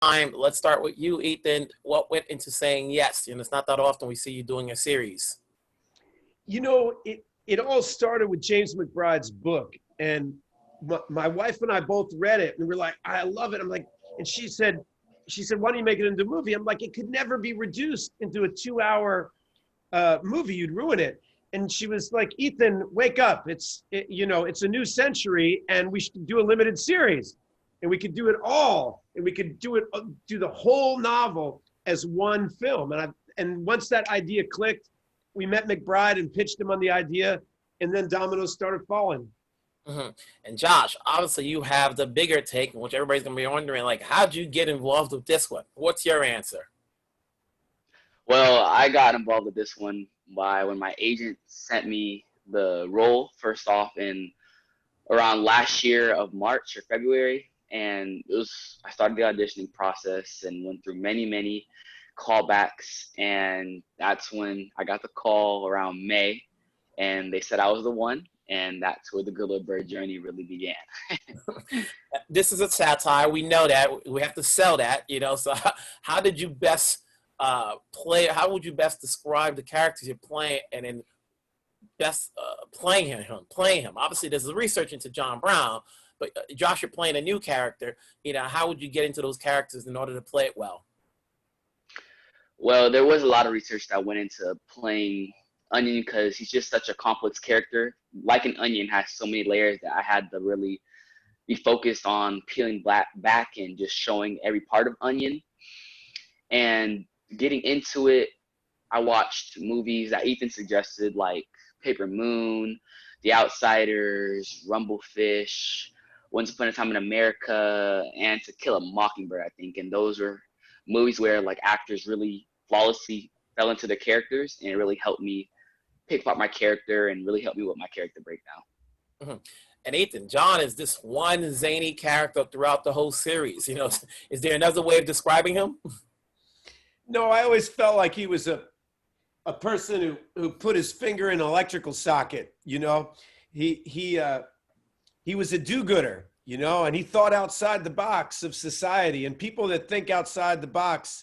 time. Let's start with you, Ethan. What went into saying yes? It's not that often we see you doing a series. It all started with James McBride's book, and my wife and I both read it, and we're like, I love it. I'm like, and she said, why don't you make it into a movie? I'm like, it could never be reduced into a 2-hour movie. You'd ruin it. And she was like, Ethan, wake up. It's a new century, and we should do a limited series, and we could do it all, and we could do the whole novel as one film. And once that idea clicked, we met McBride and pitched him on the idea, and then dominoes started falling. And Josh, obviously you have the bigger take, which everybody's going to be wondering, like, how'd you get involved with this one? What's your answer? Well, I got involved with this one when my agent sent me the role first off in around last year of March or February. And I started the auditioning process and went through many callbacks. And that's when I got the call around May, and they said I was the one. And that's where the Good Little Bird journey really began. This is a satire. We know that. We have to sell that, So how did you best play? How would you best describe the characters you're playing, and then best playing him? Obviously, there's the research into John Brown, but Josh, you're playing a new character. How would you get into those characters in order to play it well? Well, there was a lot of research that went into playing Onion because he's just such a complex character. Like an onion has so many layers that I had to really be focused on peeling back and just showing every part of Onion. And getting into it, I watched movies that Ethan suggested, like Paper Moon, The Outsiders, Rumblefish, Once Upon a Time in America, and To Kill a Mockingbird, I think. And those were movies where like actors really flawlessly fell into their characters, and it really helped me pick apart my character and really helped me with my character breakdown. And Ethan, John is this one zany character throughout the whole series. Is there another way of describing him? No, I always felt like he was a person who put his finger in an electrical socket. He was a do-gooder, and he thought outside the box of society. And people that think outside the box,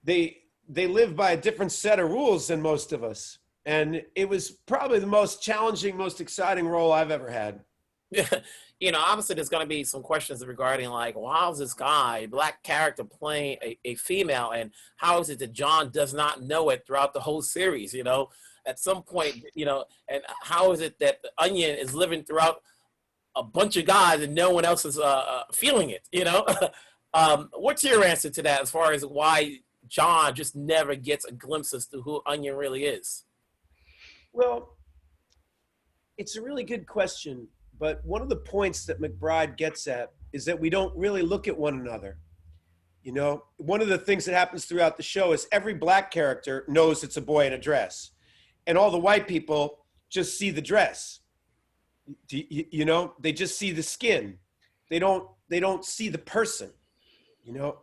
they live by a different set of rules than most of us. And it was probably the most challenging, most exciting role I've ever had. Obviously there's going to be some questions regarding like, well, how's this guy, black character, playing a female, and how is it that John does not know it throughout the whole series, at some point, and how is it that the Onion is living throughout a bunch of guys and no one else is feeling it, What's your answer to that as far as why John just never gets a glimpse as to who Onion really is? Well, it's a really good question, but one of the points that McBride gets at is that we don't really look at one another. One of the things that happens throughout the show is every black character knows it's a boy in a dress, and all the white people just see the dress. They just see the skin. They don't see the person,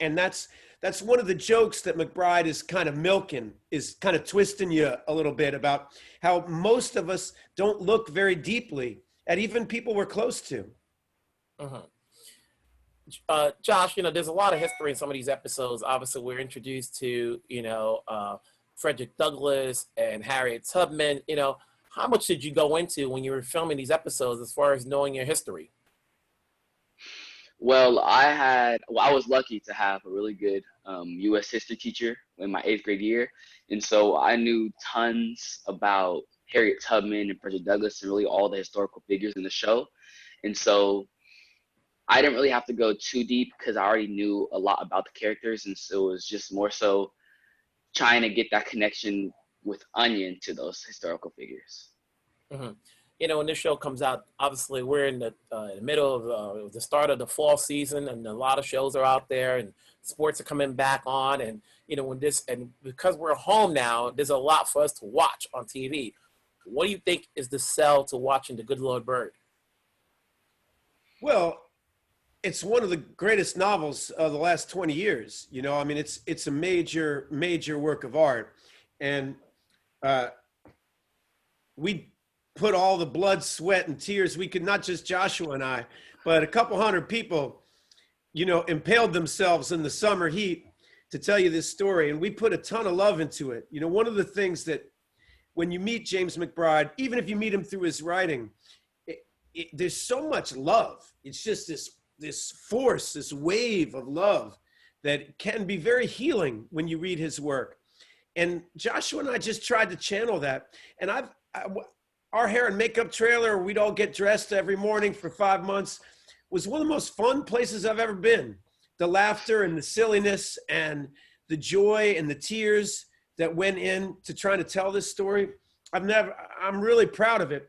and that's one of the jokes that McBride is kind of milking, is kind of twisting you a little bit about how most of us don't look very deeply at even people we're close to. Josh, there's a lot of history in some of these episodes. Obviously, we're introduced to, Frederick Douglass and Harriet Tubman. How much did you go into when you were filming these episodes as far as knowing your history? Well, I was lucky to have a really good U.S. history teacher in my 8th grade year. And so I knew tons about Harriet Tubman and Frederick Douglass and really all the historical figures in the show. And so I didn't really have to go too deep because I already knew a lot about the characters. And so it was just more so trying to get that connection with Onion to those historical figures. When this show comes out, obviously we're in the middle of the start of the fall season, and a lot of shows are out there, and sports are coming back on, and because we're home now, there's a lot for us to watch on TV. What do you think is the sell to watching The Good Lord Bird? Well, it's one of the greatest novels of the last 20 years. It's a major work of art, and we put all the blood, sweat, and tears we could, not just Joshua and I, but a couple hundred people you know, impaled themselves in the summer heat to tell you this story. And we put a ton of love into it. You know, one of the things that when you meet James McBride, even if you meet him through his writing, there's so much love. It's just this force, this wave of love that can be very healing when you read his work. And Joshua and I just tried to channel that. And our hair and makeup trailer, we'd all get dressed every morning for 5 months, was one of the most fun places I've ever been. The laughter and the silliness and the joy and the tears that went into trying to tell this story. I'm really proud of it.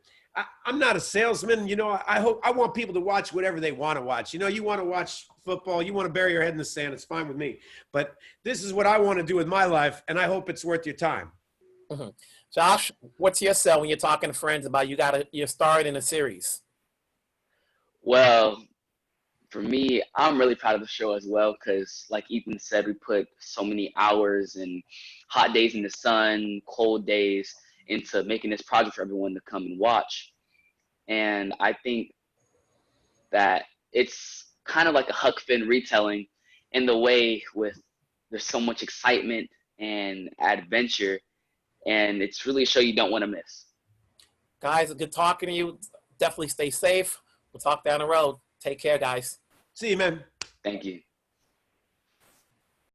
I'm not a salesman. You know, I want people to watch whatever they want to watch. You know, you want to watch football, you want to bury your head in the sand, it's fine with me. But this is what I want to do with my life, and I hope it's worth your time. Mm-hmm. Josh, what's your sell when you're talking to friends about you're starring in a series? Well, for me, I'm really proud of the show as well because, like Ethan said, we put so many hours and hot days in the sun, cold days into making this project for everyone to come and watch. And I think that it's kind of like a Huck Finn retelling in the way with there's so much excitement and adventure, and it's really a show you don't want to miss. Guys, good talking to you. Definitely stay safe. We'll talk down the road. Take care, guys. See you, man. Thank you.